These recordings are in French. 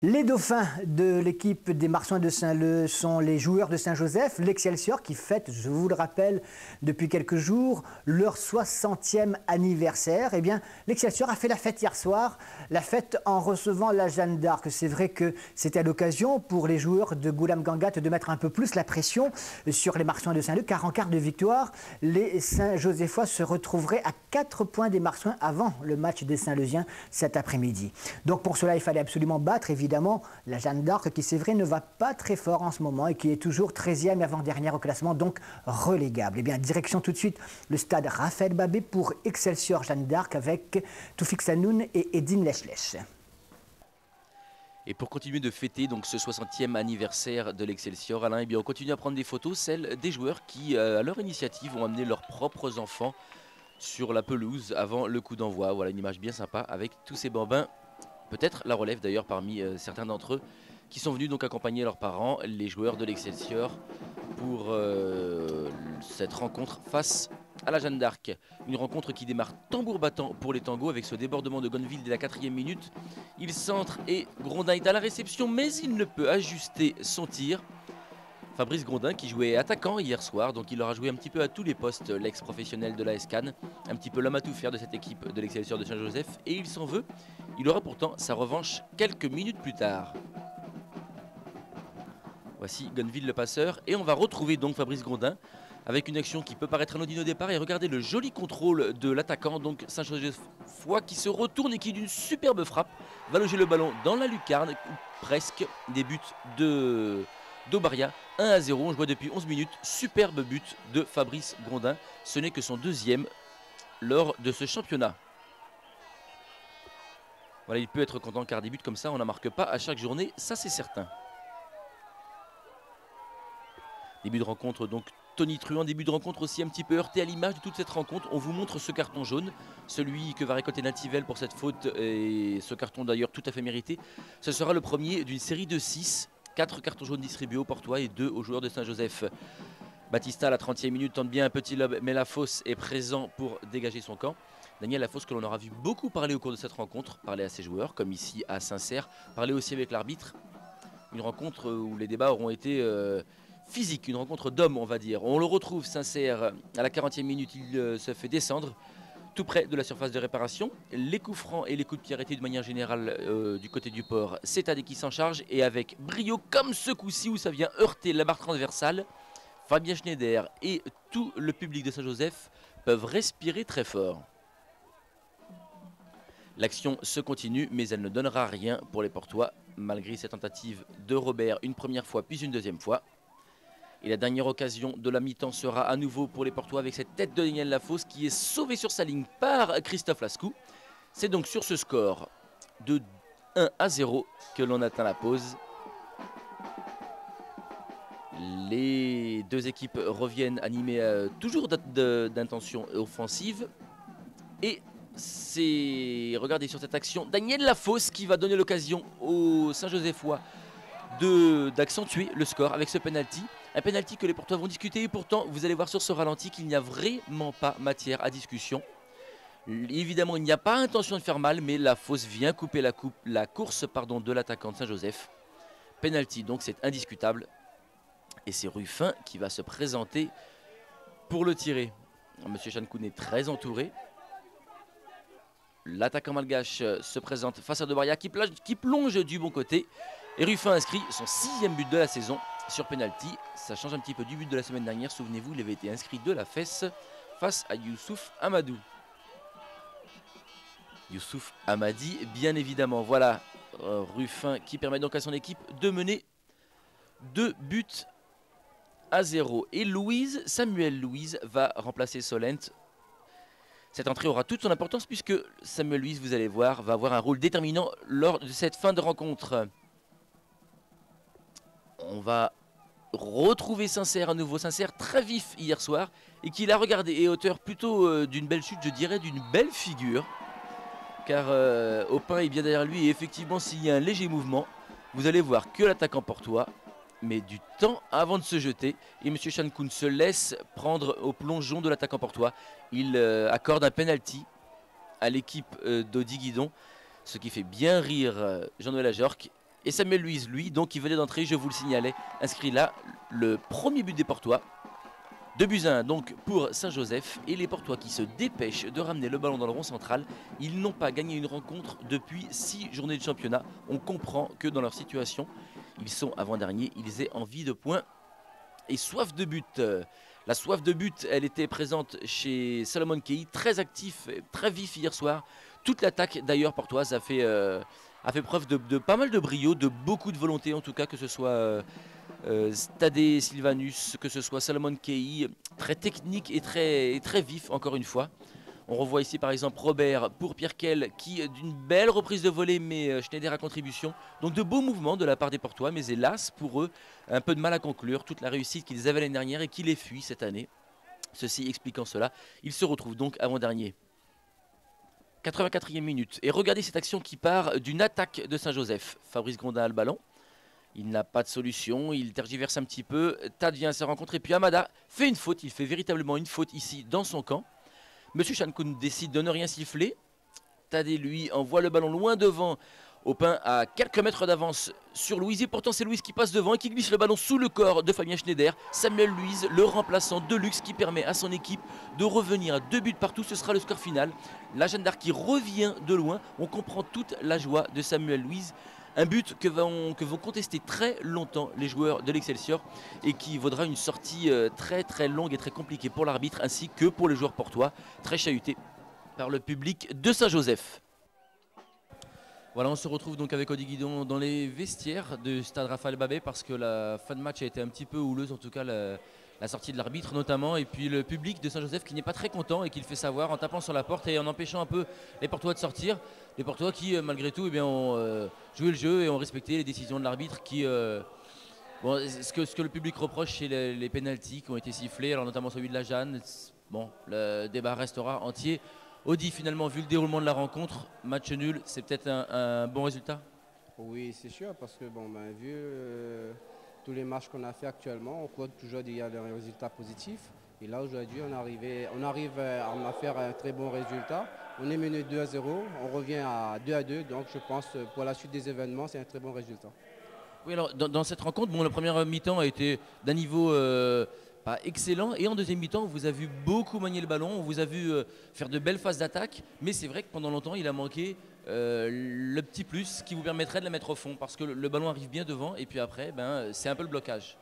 Les dauphins de l'équipe des Marsouins de Saint-Leu sont les joueurs de Saint-Joseph, l'Excelsior qui fête, je vous le rappelle, depuis quelques jours, leur 60e anniversaire. Eh bien, l'Excelsior a fait la fête hier soir, la fête en recevant la Jeanne d'Arc. C'est vrai que c'était à l'occasion pour les joueurs de Goulam Gangat de mettre un peu plus la pression sur les Marsouins de Saint-Leu, car en quart de victoire, les Saint-Josephois se retrouveraient à 4 points des Marsouins avant le match des Saint-Leusiens cet après-midi. Donc pour cela, il fallait absolument battre, évidemment, la Jeanne d'Arc qui, c'est vrai, ne va pas très fort en ce moment et qui est toujours 13e et avant-dernière au classement, donc relégable. Eh bien, direction tout de suite le stade Raphaël Babé pour Excelsior Jeanne d'Arc avec Toufik Sanoun et Edine Lechlech. Et pour continuer de fêter donc ce 60e anniversaire de l'Excelsior, Alain, eh bien, on continue à prendre des photos, celles des joueurs qui, à leur initiative, ont amené leurs propres enfants sur la pelouse avant le coup d'envoi. Voilà une image bien sympa avec tous ces bambins. Peut-être la relève d'ailleurs parmi certains d'entre eux qui sont venus donc accompagner leurs parents, les joueurs de l'Excelsior, pour cette rencontre face à la Jeanne d'Arc. Une rencontre qui démarre tambour battant pour les tangos avec ce débordement de Gonneville dès la 4e minute. Il centre et Grondin est à la réception mais il ne peut ajuster son tir. Fabrice Grondin qui jouait attaquant hier soir, donc il aura joué un petit peu à tous les postes, l'ex-professionnel de la Cannes, un petit peu l'homme à tout faire de cette équipe de l'Excelsior de Saint-Joseph, et il s'en veut. Il aura pourtant sa revanche quelques minutes plus tard. Voici Gonneville le passeur, et on va retrouver donc Fabrice Grondin avec une action qui peut paraître anodine au départ, et regardez le joli contrôle de l'attaquant, donc Saint-Josephois qui se retourne et qui d'une superbe frappe va loger le ballon dans la lucarne, presque des buts de d'Aubaria, 1-0, on joue depuis 11 minutes, superbe but de Fabrice Grondin, ce n'est que son deuxième lors de ce championnat. Voilà, il peut être content car des buts comme ça, on n'en marque pas à chaque journée, ça c'est certain. Début de rencontre donc Tony Truant, début de rencontre aussi un petit peu heurté à l'image de toute cette rencontre. On vous montre ce carton jaune, celui que va récolter Nativel pour cette faute, et ce carton d'ailleurs tout à fait mérité. Ce sera le premier d'une série de 6. 4 cartons jaunes distribués aux Portois et 2 aux joueurs de Saint-Joseph. Batista à la 30e minute tente bien un petit lob, mais Lafosse est présent pour dégager son camp. Daniel Lafosse que l'on aura vu beaucoup parler au cours de cette rencontre, parler à ses joueurs, comme ici à Saint-Cyr, parler aussi avec l'arbitre. Une rencontre où les débats auront été physiques, une rencontre d'hommes on va dire. On le retrouve Saint-Cyr à la 40e minute, il se fait descendre tout près de la surface de réparation. Les coups francs et les coups de pied arrêtés de manière générale du côté du port, c'est Adé qui s'en charge, et avec brio comme ce coup-ci où ça vient heurter la barre transversale, Fabien Schneider et tout le public de Saint-Joseph peuvent respirer très fort. L'action se continue mais elle ne donnera rien pour les Portois malgré cette tentative de Robert une première fois puis une deuxième fois. Et la dernière occasion de la mi-temps sera à nouveau pour les Portois avec cette tête de Daniel Lafosse qui est sauvé sur sa ligne par Christophe Lascou. C'est donc sur ce score de 1-0 que l'on atteint la pause. Les deux équipes reviennent animées toujours d'intention offensive. Et c'est, regardez sur cette action, Daniel Lafosse qui va donner l'occasion aux Saint-Josephois d'accentuer le score avec ce penalty. Un penalty que les Portois vont discuter et pourtant vous allez voir sur ce ralenti qu'il n'y a vraiment pas matière à discussion. Évidemment il n'y a pas intention de faire mal mais Lafosse vient couper la course de l'attaquant de Saint-Joseph. Penalty donc c'est indiscutable et c'est Ruffin qui va se présenter pour le tirer. Monsieur Chankoun est très entouré. L'attaquant malgache se présente face à Debaria qui plonge du bon côté. Et Ruffin inscrit son 6e but de la saison sur penalty. Ça change un petit peu du but de la semaine dernière. Souvenez-vous, il avait été inscrit de la fesse face à Youssouf Amadou. Youssouf Amadi, bien évidemment. Voilà, Ruffin qui permet donc à son équipe de mener 2-0. Et Samuel Louise va remplacer Solent. Cette entrée aura toute son importance puisque Samuel Louise, vous allez voir, va avoir un rôle déterminant lors de cette fin de rencontre. On va retrouver Saint-Cyr à nouveau. Saint-Cyr très vif hier soir et qui l'a regardé et auteur plutôt d'une belle chute, je dirais d'une belle figure. Car Aupin est bien derrière lui et effectivement s'il y a un léger mouvement, vous allez voir que l'attaquant portois met du temps avant de se jeter et M. Chankoun se laisse prendre au plongeon de l'attaquant portois. Il accorde un penalty à l'équipe d'Audi Guidon, ce qui fait bien rire Jean-Noël Ajorc Et Samuel Louise, lui, donc qui venait d'entrer, je vous le signalais, inscrit là le premier but des Portois. 2-1 donc pour Saint-Joseph et les Portois qui se dépêchent de ramener le ballon dans le rond central. Ils n'ont pas gagné une rencontre depuis 6 journées de championnat. On comprend que dans leur situation, ils sont avant-derniers, ils aient envie de points et soif de but. La soif de but, elle était présente chez Salomon Kei, très actif, très vif hier soir. Toute l'attaque d'ailleurs portoise a fait preuve de pas mal de brio, de beaucoup de volonté en tout cas, que ce soit Tadej Sylvanus, que ce soit Salomon Kei, très technique et très vif encore une fois. On revoit ici par exemple Robert pour Pierre Kell qui d'une belle reprise de volée mais Schneider à contribution. Donc de beaux mouvements de la part des Portois, mais hélas pour eux, un peu de mal à conclure toute la réussite qu'ils avaient l'année dernière et qui les fuit cette année. Ceci expliquant cela, ils se retrouvent donc avant-dernier. 84e minute. Et regardez cette action qui part d'une attaque de Saint-Joseph. Fabrice Grondin a le ballon. Il n'a pas de solution, il tergiverse un petit peu. Tad vient à sa rencontre et puis Amada fait une faute. Il fait véritablement une faute ici dans son camp. Monsieur Chankoun décide de ne rien siffler. Tadé, lui, envoie le ballon loin devant. Aupin à quelques mètres d'avance sur Louise. Et pourtant, c'est Louise qui passe devant et qui glisse le ballon sous le corps de Fabien Schneider. Samuel Louise, le remplaçant de luxe qui permet à son équipe de revenir à 2 buts partout. Ce sera le score final. La Jeanne d'Arc qui revient de loin. On comprend toute la joie de Samuel Louise. Un but que vont contester très longtemps les joueurs de l'Excelsior et qui vaudra une sortie très longue et très compliquée pour l'arbitre ainsi que pour les joueurs portois, très chahutés par le public de Saint-Joseph. Voilà, on se retrouve donc avec Odi Guidon dans les vestiaires du stade Raphaël Babet parce que la fin de match a été un petit peu houleuse, en tout cas la sortie de l'arbitre notamment, et puis le public de Saint-Joseph qui n'est pas très content et qui le fait savoir en tapant sur la porte et en empêchant un peu les Portois de sortir. Les Portois qui, malgré tout, ont joué le jeu et ont respecté les décisions de l'arbitre qui... Bon, ce que le public reproche, c'est les pénaltys qui ont été sifflés, alors notamment celui de la Jeanne. Bon, le débat restera entier. Audi, finalement, vu le déroulement de la rencontre, match nul, c'est peut-être un bon résultat? Oui, c'est sûr, parce que vu tous les matchs qu'on a fait actuellement, on croit toujours qu'il y a des résultats positifs. Et là, aujourd'hui, on arrive à faire un très bon résultat. On est mené 2-0, on revient à 2-2. Donc, je pense que pour la suite des événements, c'est un très bon résultat. Oui, alors dans cette rencontre, la première mi-temps a été d'un niveau pas excellent. Et en deuxième mi-temps, on vous a vu beaucoup manier le ballon, on vous a vu faire de belles phases d'attaque. Mais c'est vrai que pendant longtemps, il a manqué le petit plus qui vous permettrait de la mettre au fond. Parce que le ballon arrive bien devant et puis après, c'est un peu le blocage.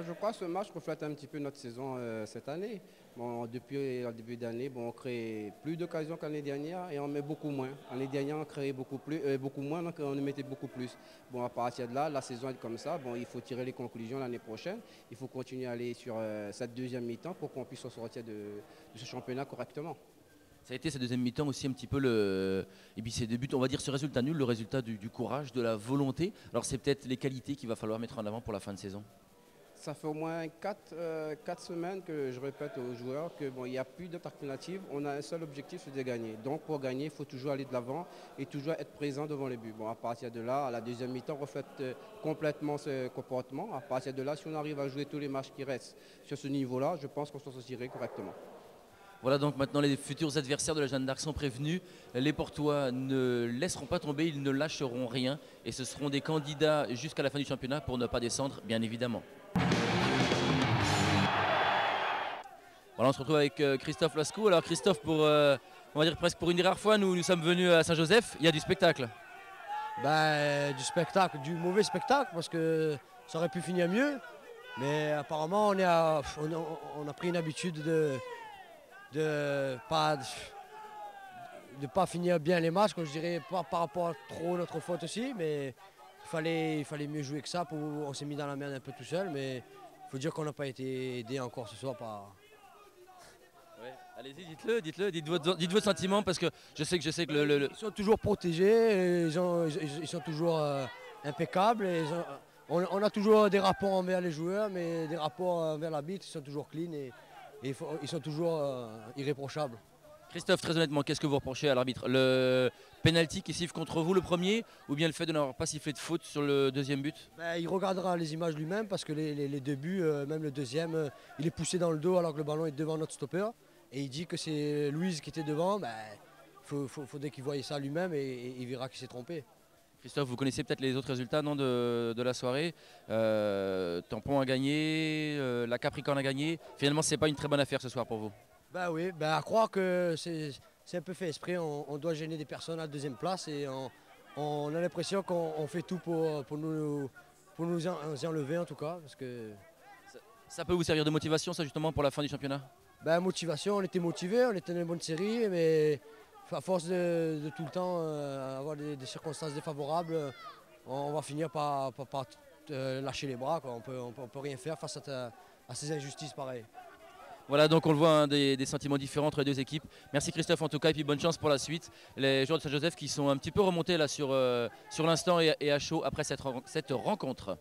Je crois que ce match reflète un petit peu notre saison cette année. Depuis le début d'année, on crée plus d'occasions qu'année dernière et on met beaucoup moins. L'année dernière, on créait beaucoup moins, donc on en mettait beaucoup plus. À partir de là, la saison est comme ça. Il faut tirer les conclusions l'année prochaine. Il faut continuer à aller sur cette deuxième mi-temps pour qu'on puisse sortir de ce championnat correctement. Ça a été cette deuxième mi-temps aussi un petit peu et puis ces débuts, on va dire ce résultat nul, le résultat du courage, de la volonté. Alors c'est peut-être les qualités qu'il va falloir mettre en avant pour la fin de saison. Ça fait au moins 4 semaines que je répète aux joueurs qu'il n'y a plus d'autre alternative. On a un seul objectif, c'est de gagner. Donc pour gagner, il faut toujours aller de l'avant et toujours être présent devant les buts. À partir de là, la deuxième mi-temps reflète complètement ce comportement. À partir de là, si on arrive à jouer tous les matchs qui restent sur ce niveau-là, je pense qu'on s'en sortirait correctement. Voilà, donc maintenant les futurs adversaires de la Jeanne d'Arc sont prévenus. Les Portois ne laisseront pas tomber, ils ne lâcheront rien. Et ce seront des candidats jusqu'à la fin du championnat pour ne pas descendre, bien évidemment. Voilà, on se retrouve avec Christophe Lascaux. Alors Christophe, on va dire presque pour une rare fois, nous sommes venus à Saint-Joseph. Il y a du spectacle. Du spectacle, du mauvais spectacle, parce que ça aurait pu finir mieux. Mais apparemment, on a pris une habitude de pas finir bien les matchs, je dirais, pas par rapport à trop notre faute aussi, mais il fallait mieux jouer que ça. On s'est mis dans la merde un peu tout seul, mais il faut dire qu'on n'a pas été aidé encore ce soir par... Ouais. Allez-y, dites votre sentiment, parce que je sais que Ils sont toujours protégés, ils sont toujours impeccables. On a toujours des rapports envers les joueurs, mais des rapports envers l'arbitre, ils sont toujours clean et ils sont toujours irréprochables. Christophe, très honnêtement, qu'est-ce que vous reprochez à l'arbitre? Le penalty qui siffle contre vous le premier, ou bien le fait de n'avoir pas sifflé de faute sur le deuxième but? Il regardera les images lui-même, parce que les deux buts, même le deuxième, il est poussé dans le dos alors que le ballon est devant notre stopper. Et il dit que c'est Louise qui était devant. Faudrait qu'il voie ça lui-même et il verra qu'il s'est trompé. Christophe, vous connaissez peut-être les autres résultats non, de la soirée. Tampon a gagné, la Capricorne a gagné. Finalement, ce n'est pas une très bonne affaire ce soir pour vous. Ben oui, à croire que c'est un peu fait esprit. On doit gêner des personnes à la deuxième place et on a l'impression qu'on fait tout pour nous y enlever en tout cas. Parce que ça peut vous servir de motivation, ça justement, pour la fin du championnat? Motivation, on était motivés, on était dans une bonne série, mais à force de tout le temps avoir des circonstances défavorables, on va finir par lâcher les bras, quoi. On peut rien faire face à ces injustices pareilles. Voilà, donc on le voit, hein, des sentiments différents entre les deux équipes. Merci Christophe en tout cas, et puis bonne chance pour la suite. Les joueurs de Saint-Joseph qui sont un petit peu remontés là sur l'instant et à chaud après cette rencontre.